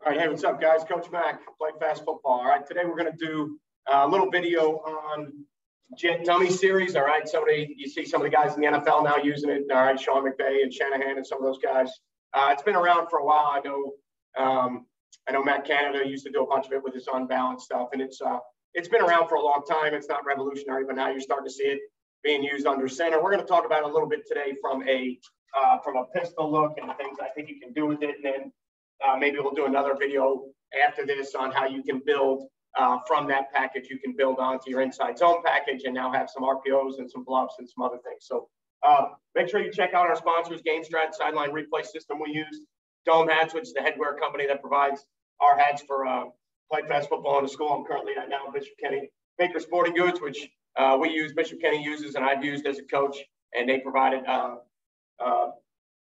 All right, hey, what's up, guys? Coach Mac, play fast football. All right, today we're going to do a little video on jet dummy series. All right, you see some of the guys in the NFL now using it. All right, Sean McVay and Shanahan and some of those guys. It's been around for a while. I know Matt Canada used to do a bunch of it with his unbalanced stuff, and it's been around for a long time. It's not revolutionary, but now you're starting to see it being used under center. We're going to talk about it a little bit today from a pistol look and things I think you can do with it, and then maybe we'll do another video after this on how you can build from that package. You can build onto your inside zone package and now have some RPOs and some bluffs and some other things. So make sure you check out our sponsors, GameStrat, sideline replay system we use, Dome Hats, which is the headwear company that provides our hats for play fast football in the school. I'm currently at now Bishop Kenny Baker Sporting Goods, which we use, Bishop Kenny uses, and I've used as a coach, and they provided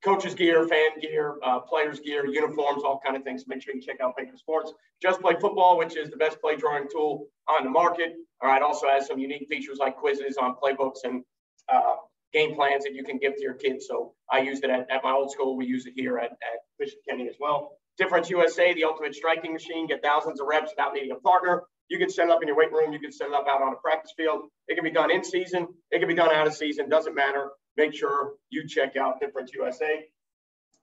coaches gear, fan gear, players gear, uniforms, all kind of things. Make sure you check out Baker Sports. Just Play Football, which is the best play drawing tool on the market. All right, also has some unique features like quizzes on playbooks and game plans that you can give to your kids. So I used it at my old school. We use it here at Bishop Kenny as well. DifferenceUSA, the ultimate striking machine. Get thousands of reps without needing a partner. You can set it up in your weight room. You can set it up out on a practice field. It can be done in season. It can be done out of season. Doesn't matter. Make sure you check out DifferenceUSA.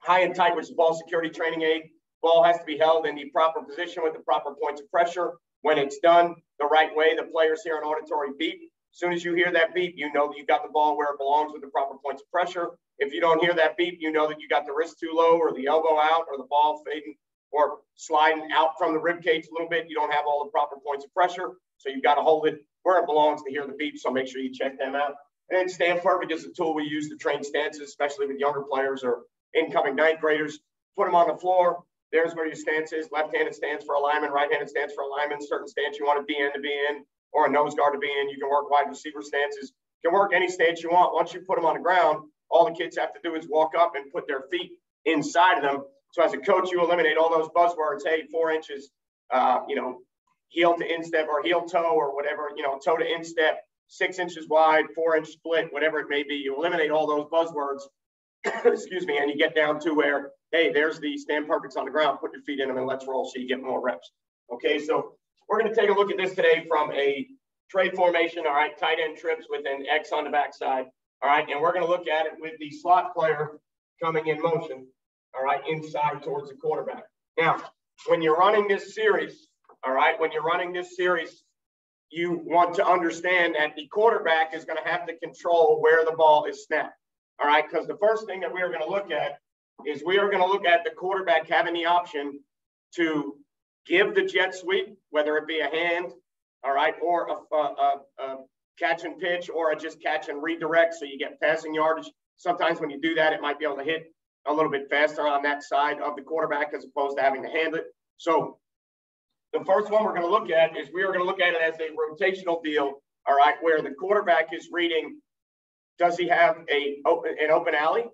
HighandTight, which is ball security training aid. Ball has to be held in the proper position with the proper points of pressure. When it's done the right way, the players hear an auditory beep. As soon as you hear that beep, you know that you got the ball where it belongs with the proper points of pressure. If you don't hear that beep, you know that you got the wrist too low or the elbow out or the ball fading or sliding out from the rib cage a little bit. You don't have all the proper points of pressure. So you've got to hold it where it belongs to hear the beep. So make sure you check them out. And StandPerfect is a tool we use to train stances, especially with younger players or incoming ninth graders. Put them on the floor. There's where your stance is. Left-handed stance for a lineman, right-handed stance for a lineman. Certain stance you want a DN to be in or a nose guard to be in. You can work wide receiver stances. You can work any stance you want. Once you put them on the ground, all the kids have to do is walk up and put their feet inside of them. So as a coach, you eliminate all those buzzwords. Hey, 4 inches, heel to instep or heel toe or whatever, toe to instep. 6 inches wide, 4-inch split, whatever it may be. You eliminate all those buzzwords, excuse me, and you get down to where, hey, there's the StandPerfects on the ground. Put your feet in them and let's roll so you get more reps. Okay, so we're going to take a look at this today from a trade formation, all right, tight end trips with an X on the backside, all right, and we're going to look at it with the slot player coming in motion, all right, inside towards the quarterback. Now, when you're running this series, all right, you want to understand that the quarterback is going to have to control where the ball is snapped. All right, because the first thing that we are going to look at is we are going to look at the quarterback having the option to give the jet sweep, whether it be a hand, all right, or a catch and pitch, or a just catch and redirect so you get passing yardage. Sometimes when you do that, it might be able to hit a little bit faster on that side of the quarterback as opposed to having to hand it. So the first one we're going to look at is we are going to look at it as a rotational deal, all right, where the quarterback is reading, does he have an open alley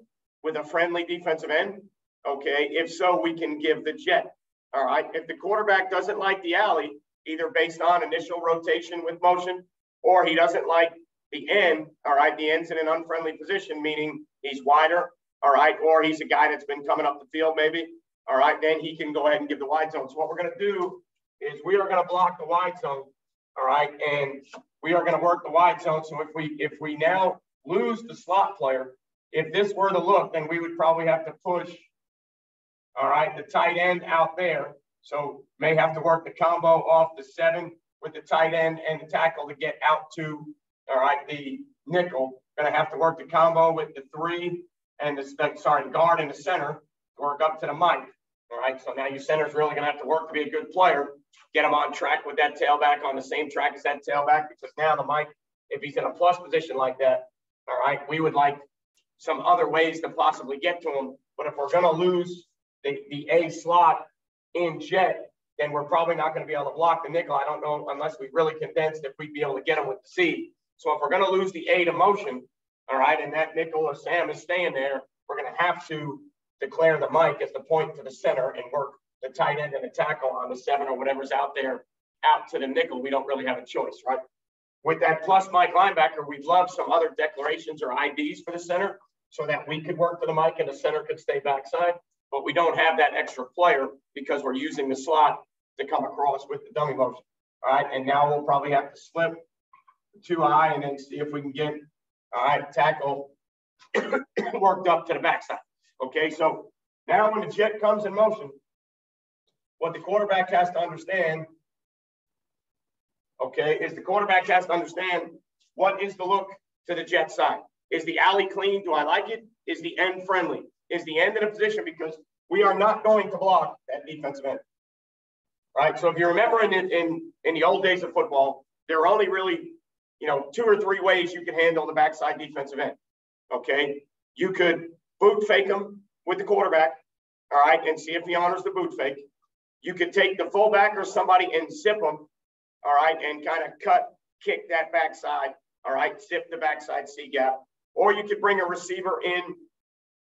with a friendly defensive end? Okay, if so, we can give the jet, all right? If the quarterback doesn't like the alley, either based on initial rotation with motion, or he doesn't like the end, all right, the end's in an unfriendly position, meaning he's wider, all right, or he's a guy that's been coming up the field maybe, all right, then he can go ahead and give the wide zone. So what we're going to do is we are going to block the wide zone, all right, and we are going to work the wide zone. So if we now lose the slot player, if this were the look, then we would probably have to push, all right, the tight end out there. So may have to work the combo off the 7 with the tight end and the tackle to get out to, all right, the nickel. Going to have to work the combo with the 3 and the guard and the center to work up to the mic. All right, so now your center's really going to have to work to be a good player. Get him on track with that tailback, on the same track as that tailback, because now the mic, if he's in a plus position like that, all right, we would like some other ways to possibly get to him. But if we're going to lose the A slot in jet, then we're probably not going to be able to block the nickel. I don't know, unless we really condensed, if we'd be able to get him with the C. So if we're going to lose the A to motion, all right, and that nickel or Sam is staying there, we're going to have to declare the mic as the point to the center and work the tight end and the tackle on the 7 or whatever's out there out to the nickel. We don't really have a choice, right? With that plus Mike linebacker, we'd love some other declarations or IDs for the center so that we could work to the mic and the center could stay backside. but we don't have that extra player because we're using the slot to come across with the dummy motion. All right, and now we'll probably have to slip too high and then see if we can get, all right, tackle worked up to the backside. Okay, so now when the jet comes in motion, what the quarterback has to understand, okay, is the quarterback has to understand what is the look to the jet side. Is the alley clean? Do I like it? Is the end friendly? Is the end in a position? Because we are not going to block that defensive end. Right. So if you remember in the old days of football, there are only really, 2 or 3 ways you can handle the backside defensive end. Okay. You could boot fake him with the quarterback. All right. And see if he honors the boot fake. You could take the fullback or somebody and zip them. All right. And kind of kick that backside. All right. Zip the backside C gap. Or you could bring a receiver in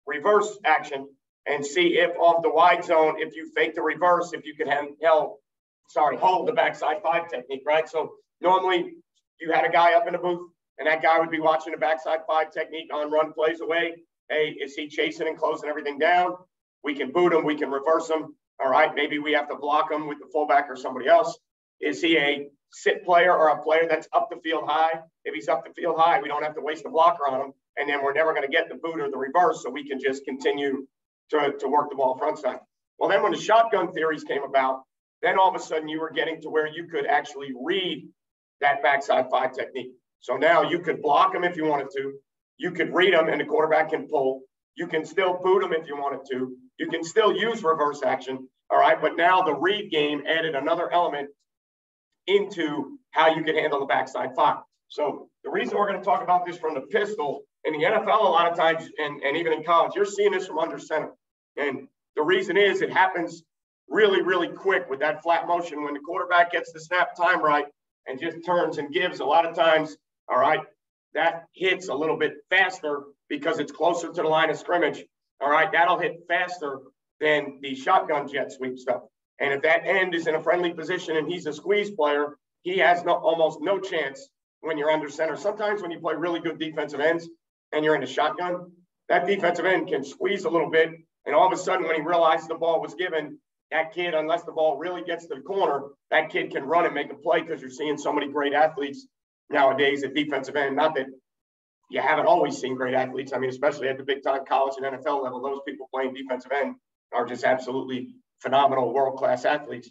reverse action and see if off the wide zone, if you fake the reverse, if you can hold the backside 5 technique, right? So normally you had a guy up in the booth and that guy would be watching the backside 5 technique on run plays away. Hey, is he chasing and closing everything down? We can boot him, we can reverse him. All right, maybe we have to block him with the fullback or somebody else. Is he a sit player or a player that's up the field high? If he's up the field high, we don't have to waste a blocker on him. And then we're never going to get the boot or the reverse, so we can just continue to work the ball front side. Well, then when the shotgun theories came about, then all of a sudden you were getting to where you could actually read that backside 5 technique. So now you could block him if you wanted to. You could read him and the quarterback can pull. You can still boot him if you wanted to. You can still use reverse action. All right. But now the read game added another element into how you can handle the backside 5. So the reason we're going to talk about this from the pistol, in the NFL, a lot of times, and even in college, you're seeing this from under center. And the reason is it happens really, really quick with that flat motion. When the quarterback gets the snap time right and just turns and gives, a lot of times, all right, that hits a little bit faster because it's closer to the line of scrimmage. All right, that'll hit faster than the shotgun jet sweep stuff. And if that end is in a friendly position and he's a squeeze player, he has almost no chance when you're under center. Sometimes when you play really good defensive ends and you're in the shotgun, that defensive end can squeeze a little bit. And all of a sudden, when he realizes the ball was given, that kid, unless the ball really gets to the corner, that kid can run and make a play because you're seeing so many great athletes nowadays at defensive end. Not that you haven't always seen great athletes. I mean, especially at the big time college and NFL level, those people playing defensive end are just absolutely phenomenal world-class athletes.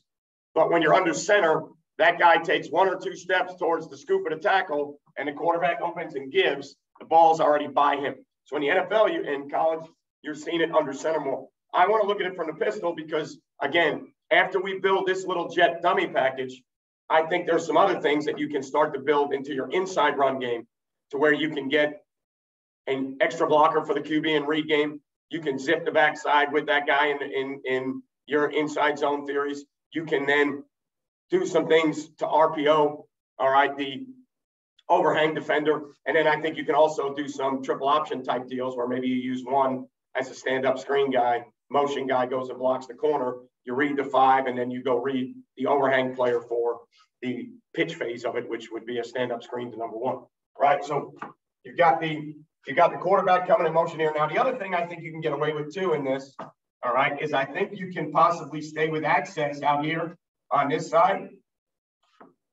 But when you're under center, that guy takes 1 or 2 steps towards the scoop of the tackle and the quarterback opens and gives, the ball's already by him. So in the NFL, in college, you're seeing it under center more. I want to look at it from the pistol because, again, after we build this little jet dummy package, I think there's some other things that you can start to build into your inside run game to where you can get an extra blocker for the QB and read game. You can zip the backside with that guy in your inside zone theories. You can then do some things to RPO, all right, the overhang defender. And then I think you can also do some triple option type deals where maybe you use one as a stand-up screen guy, motion guy goes and blocks the corner, you read the 5, and then you go read the overhang player for the pitch phase of it, which would be a stand-up screen to number 1, right? So you've got the quarterback coming in motion here. Now, the other thing I think you can get away with too in this, all right, is I think you can possibly stay with access out here on this side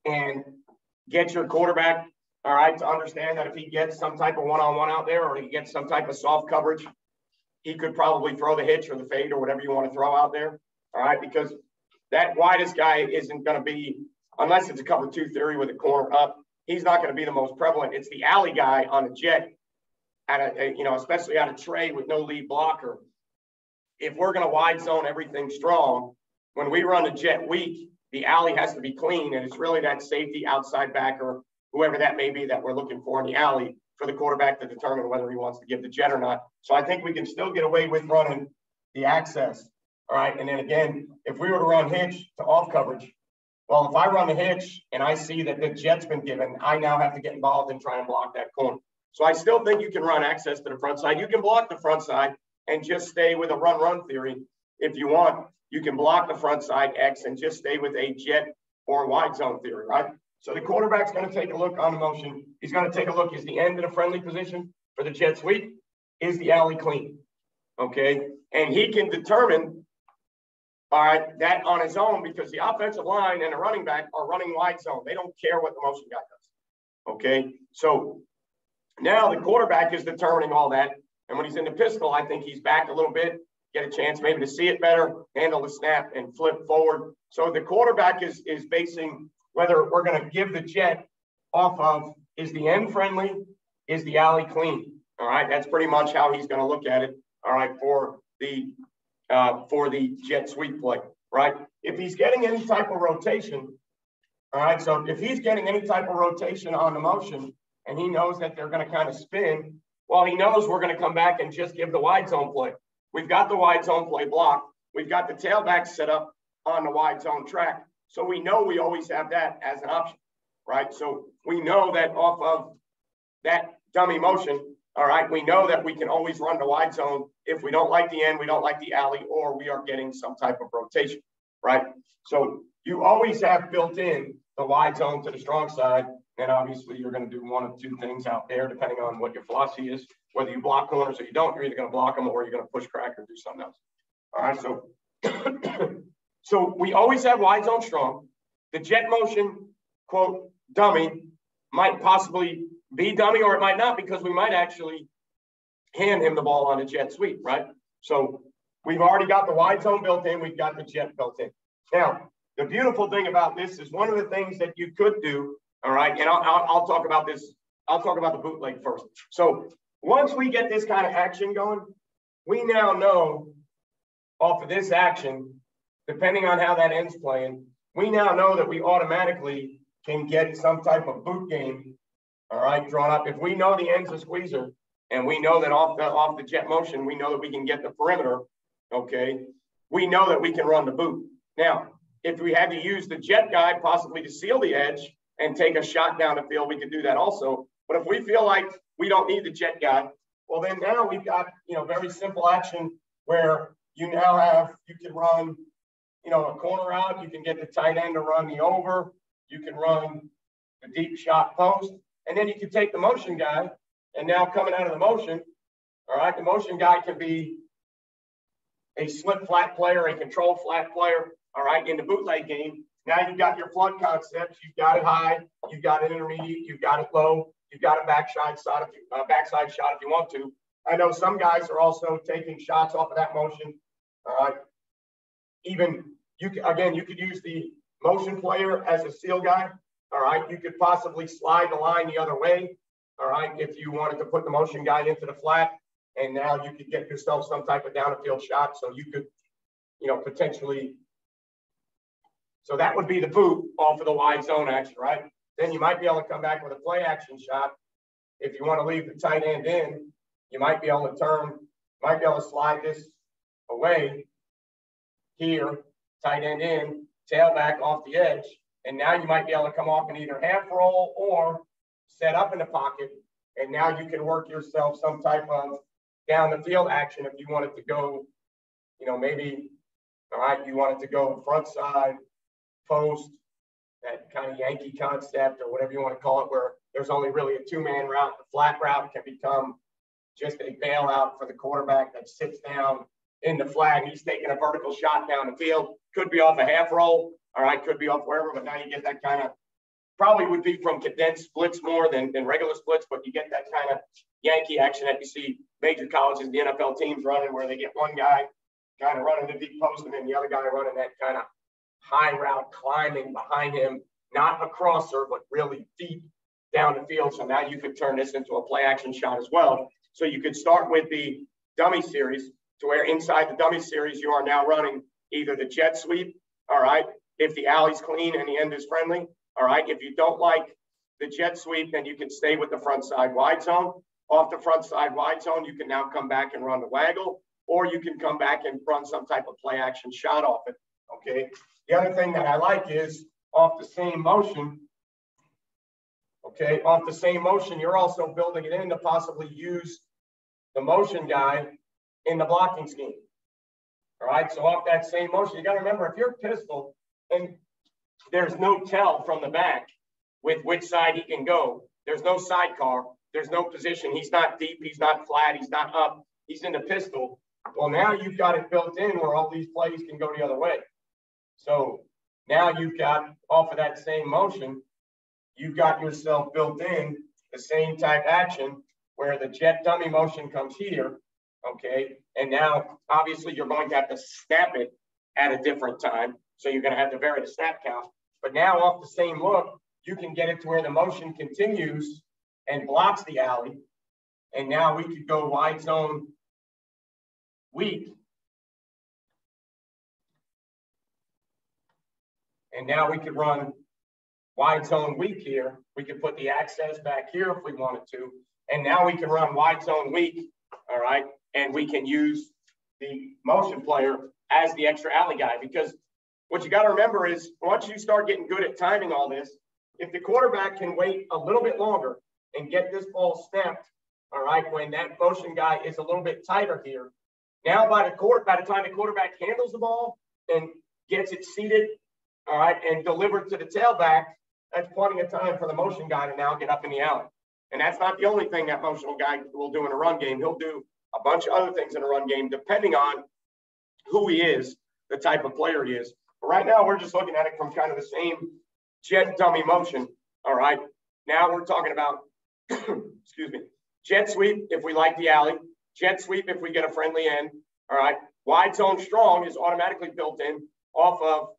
and get your quarterback, all right, to understand that if he gets some type of one-on-one out there or he gets some type of soft coverage, he could probably throw the hitch or the fade or whatever you want to throw out there, all right, because that widest guy isn't going to be, unless it's a cover 2 theory with a corner up, he's not going to be the most prevalent. It's the alley guy on a jet, especially at a tray with no lead blocker. If we're going to wide zone everything strong, when we run a jet weak, the alley has to be clean, and it's really that safety outside backer, whoever that may be that we're looking for in the alley, for the quarterback to determine whether he wants to give the jet or not. So I think we can still get away with running the access, all right? And then again, if we were to run hitch to off coverage, well, if I run the hitch and I see that the jet's been given, I now have to get involved and try and block that corner. So I still think you can run access to the front side. You can block the front side and just stay with a run theory if you want. You can block the front side X and just stay with a jet or wide zone theory, right? So the quarterback's going to take a look on the motion. He's going to take a look. Is the end in a friendly position for the jet sweep? Is the alley clean? okay? And he can determine, all right, that on his own, because the offensive line and the running back are running wide zone. They don't care what the motion guy does, okay? So now the quarterback is determining all that. And when he's in the pistol, I think he's back a little bit, get a chance maybe to see it better, handle the snap, and flip forward. So the quarterback is basing whether we're going to give the jet off of, is the end friendly, is the alley clean? All right, that's pretty much how he's going to look at it. All right, for the jet sweep play, right? If he's getting any type of rotation, all right, so if he's getting any type of rotation on the motion and he knows that they're going to kind of spin, well, he knows we're going to come back and just give the wide zone play. We've got the wide zone play blocked. We've got the tailback set up on the wide zone track. So we know we always have that as an option, right? So we know that off of that dummy motion, all right, we know that we can always run the wide zone if we don't like the end, we don't like the alley, or we are getting some type of rotation, right? So you always have built in the wide zone to the strong side. And obviously you're going to do one of two things out there, depending on what your philosophy is. Whether you block corners or you don't, you're either going to block them or you're going to push crack or do something else. All right, so so we always have wide zone strong. The jet motion, quote, dummy, might possibly be dummy, or it might not, because we might actually hand him the ball on a jet sweep, right? So we've already got the wide zone built in. We've got the jet built in. Now, the beautiful thing about this is one of the things that you could do, all right, and I'll talk about this. I'll talk about the bootleg first. So once we get this kind of action going, we now know off of this action, depending on how that end's playing, we now know that we automatically can get some type of boot game, all right, drawn up. If we know the end's a squeezer and we know that off the jet motion, we know that we can get the perimeter, okay, we know that we can run the boot. Now, if we had to use the jet guy possibly to seal the edge and take a shot down the field, we could do that also. But if we feel like we don't need the jet guy, well, then now we've got, very simple action where you now have, you can run, a corner out, you can get the tight end to run the over, you can run the deep shot post, and then you can take the motion guy, and now coming out of the motion, all right, the motion guy can be a slip flat player, a control flat player, all right, in the bootleg game. Now you've got your flood concepts, you've got it high, you've got it intermediate, you've got it low, you've got a backside shot if you want to. I know some guys are also taking shots off of that motion. All right. Even you could use the motion player as a seal guy. All right. You could possibly slide the line the other way. All right. If you wanted to put the motion guy into the flat, and now you could get yourself some type of down the field shot. So you could, potentially. So that would be the boot off of the wide zone action, right? Then you might be able to come back with a play action shot. If you want to leave the tight end in, you might be able to slide this away here, tight end in, tailback off the edge. And now you might be able to come off and either half roll or set up in the pocket. And now you can work yourself some type of down the field action if you wanted to go, maybe, all right, you wanted to go front side, post, that kind of Yankee concept or whatever you want to call it, where there's only really a two-man route. The flat route can become just a bailout for the quarterback that sits down in the flat. He's taking a vertical shot down the field. Could be off a half roll, all right, could be off wherever, but now you get that kind of, probably would be from condensed splits more than regular splits, but you get that kind of Yankee action that you see major colleges, the NFL teams running, where they get one guy kind of running the deep post and then the other guy running that kind of high route climbing behind him, not a crosser, but really deep down the field. So now you could turn this into a play action shot as well. So you could start with the dummy series, to where inside the dummy series, you are now running either the jet sweep, all right, if the alley's clean and the end is friendly, all right. If you don't like the jet sweep, then you can stay with the front side wide zone. Off the front side wide zone, you can now come back and run the waggle, or you can come back and run some type of play action shot off it, okay? The other thing that I like is off the same motion, okay, off the same motion, you're also building it in to possibly use the motion guy in the blocking scheme. All right, so off that same motion, you got to remember, if you're pistol and there's no tell from the back with which side he can go, there's no sidecar, there's no position, he's not deep, he's not flat, he's not up, he's in the pistol. Well, now you've got it built in where all these plays can go the other way. So now you've got, off of that same motion, you've got yourself built in the same type action where the jet dummy motion comes here, okay? And now, obviously, you're going to have to snap it at a different time. So you're going to have to vary the snap count. But now, off the same look, you can get it to where the motion continues and blocks the alley. And now we could go wide zone weak. And now we could run wide zone weak here. We could put the access back here if we wanted to. And now we can run wide zone weak, all right? And we can use the motion player as the extra alley guy, because what you got to remember is once you start getting good at timing all this, if the quarterback can wait a little bit longer and get this ball snapped, all right, when that motion guy is a little bit tighter here, now by the time the quarterback handles the ball and gets it seated, all right, and delivered to the tailback, that's plenty of time for the motion guy to now get up in the alley. And that's not the only thing that motional guy will do in a run game. He'll do a bunch of other things in a run game, depending on who he is, the type of player he is. But right now, we're just looking at it from kind of the same jet dummy motion, all right? Now we're talking about, excuse me, jet sweep if we like the alley, jet sweep if we get a friendly end, all right? Wide zone strong is automatically built in off of,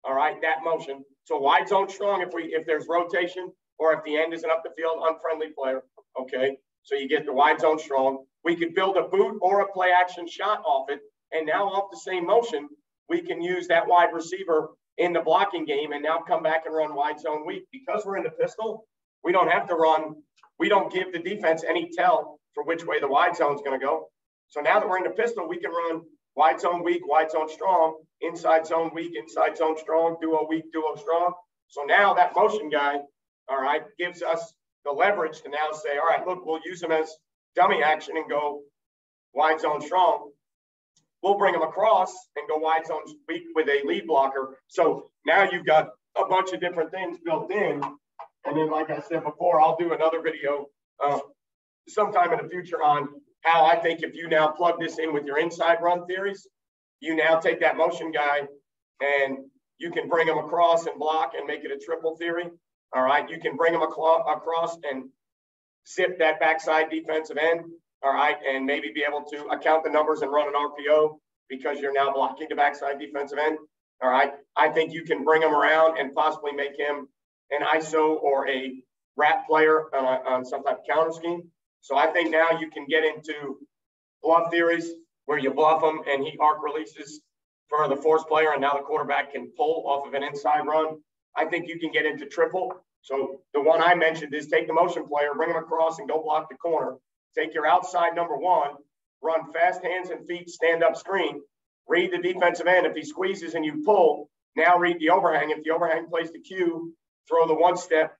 all right, that motion. So wide zone strong if there's rotation or if the end isn't up the field, unfriendly player, okay? So you get the wide zone strong. We could build a boot or a play action shot off it. And now off the same motion, we can use that wide receiver in the blocking game and now come back and run wide zone weak. Because we're in the pistol, we don't have to run. We don't give the defense any tell for which way the wide zone is going to go. So now that we're in the pistol, we can run wide zone weak, wide zone strong, inside zone weak, inside zone strong, duo weak, duo strong. So now that motion guy, all right, gives us the leverage to now say, all right, look, we'll use him as dummy action and go wide zone strong. We'll bring him across and go wide zone weak with a lead blocker. So now you've got a bunch of different things built in. And then, like I said before, I'll do another video sometime in the future on how I think if you now plug this in with your inside run theories, you now take that motion guy and you can bring him across and block and make it a triple theory. All right, you can bring him across and zip that backside defensive end. All right, and maybe be able to account the numbers and run an RPO because you're now blocking the backside defensive end. All right, I think you can bring him around and possibly make him an ISO or a wrap player on some type of counter scheme. So I think now you can get into bluff theories where you bluff him and he arc releases for the force player, and now the quarterback can pull off of an inside run. I think you can get into triple. So the one I mentioned is take the motion player, bring him across and go block the corner. Take your outside number one, run fast hands and feet, stand up screen, read the defensive end. If he squeezes and you pull, now read the overhang. If the overhang plays the cue, throw the one step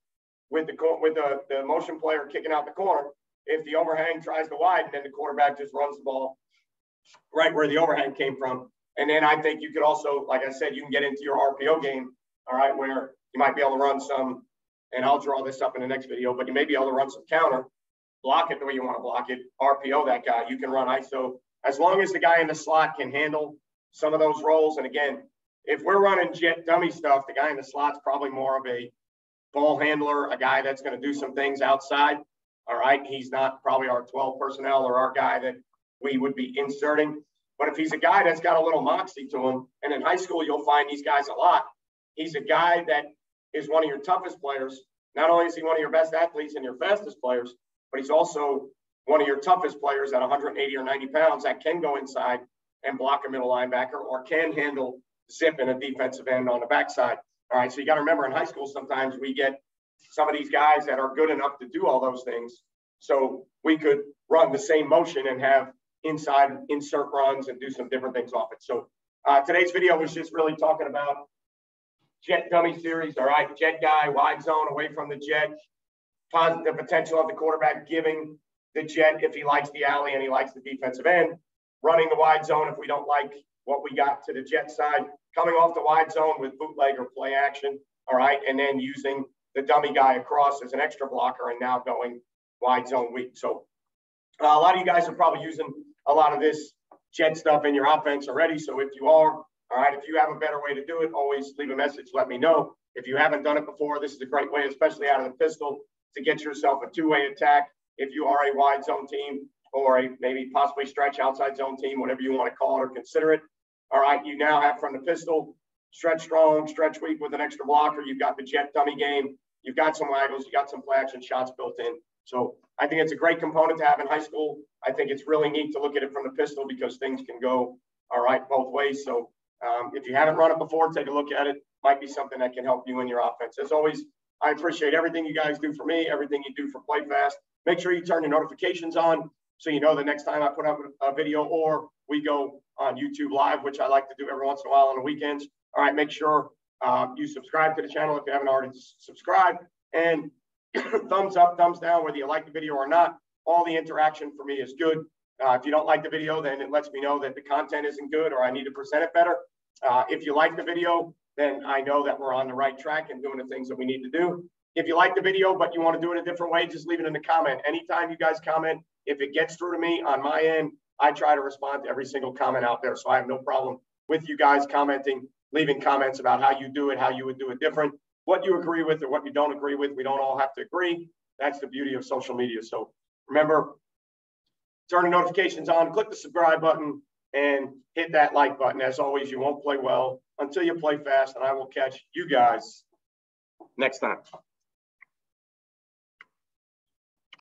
with the motion player kicking out the corner. If the overhang tries to widen, then the quarterback just runs the ball right where the overhang came from. And then I think you could also, like I said, you can get into your RPO game, all right, where you might be able to run some, and I'll draw this up in the next video, but you may be able to run some counter, block it the way you want to block it, RPO that guy. You can run ISO as long as the guy in the slot can handle some of those roles. And again, if we're running jet dummy stuff, the guy in the slot's probably more of a ball handler, a guy that's going to do some things outside. All right, he's not probably our 12 personnel or our guy that we would be inserting. But if he's a guy that's got a little moxie to him, and in high school you'll find these guys a lot, he's a guy that is one of your toughest players. Not only is he one of your best athletes and your fastest players, but he's also one of your toughest players at 180 or 90 pounds that can go inside and block a middle linebacker or can handle zip in a defensive end on the backside. All right, so you got to remember in high school, sometimes we get some of these guys that are good enough to do all those things. So we could run the same motion and have inside insert runs and do some different things off it. So today's video was just really talking about jet dummy series. All right, jet guy, wide zone away from the jet, the potential of the quarterback giving the jet if he likes the alley and he likes the defensive end, running the wide zone if we don't like what we got to the jet side, coming off the wide zone with bootleg or play action. All right, and then using the dummy guy across as an extra blocker and now going wide zone weak. So a lot of you guys are probably using a lot of this jet stuff in your offense already. So if you are, all right, if you have a better way to do it, always leave a message, let me know. If you haven't done it before, this is a great way, especially out of the pistol, to get yourself a two-way attack. If you are a wide zone team or a maybe possibly stretch outside zone team, whatever you want to call it or consider it. All right, you now have from the pistol, stretch strong, stretch weak with an extra blocker. You've got the jet dummy game. You've got some waggles. You got some play action shots built in. So I think it's a great component to have in high school. I think it's really neat to look at it from the pistol because things can go, all right, both ways. So if you haven't run it before, take a look at it. Might be something that can help you in your offense. As always, I appreciate everything you guys do for me, everything you do for PlayFast. Make sure you turn your notifications on so you know the next time I put up a video or we go on YouTube Live, which I like to do every once in a while on the weekends. All right, make sure you subscribe to the channel if you haven't already subscribed. And thumbs up, thumbs down, whether you like the video or not. All the interaction for me is good. If you don't like the video, then it lets me know that the content isn't good or I need to present it better. If you like the video, then I know that we're on the right track and doing the things that we need to do. If you like the video, but you want to do it a different way, just leave it in the comment. Anytime you guys comment, if it gets through to me on my end, I try to respond to every single comment out there. So I have no problem with you guys commenting, leaving comments about how you do it, how you would do it different, what you agree with or what you don't agree with. We don't all have to agree. That's the beauty of social media. So remember, turn the notifications on, click the subscribe button, and hit that like button. As always, you won't play well until you play fast, and I will catch you guys next time.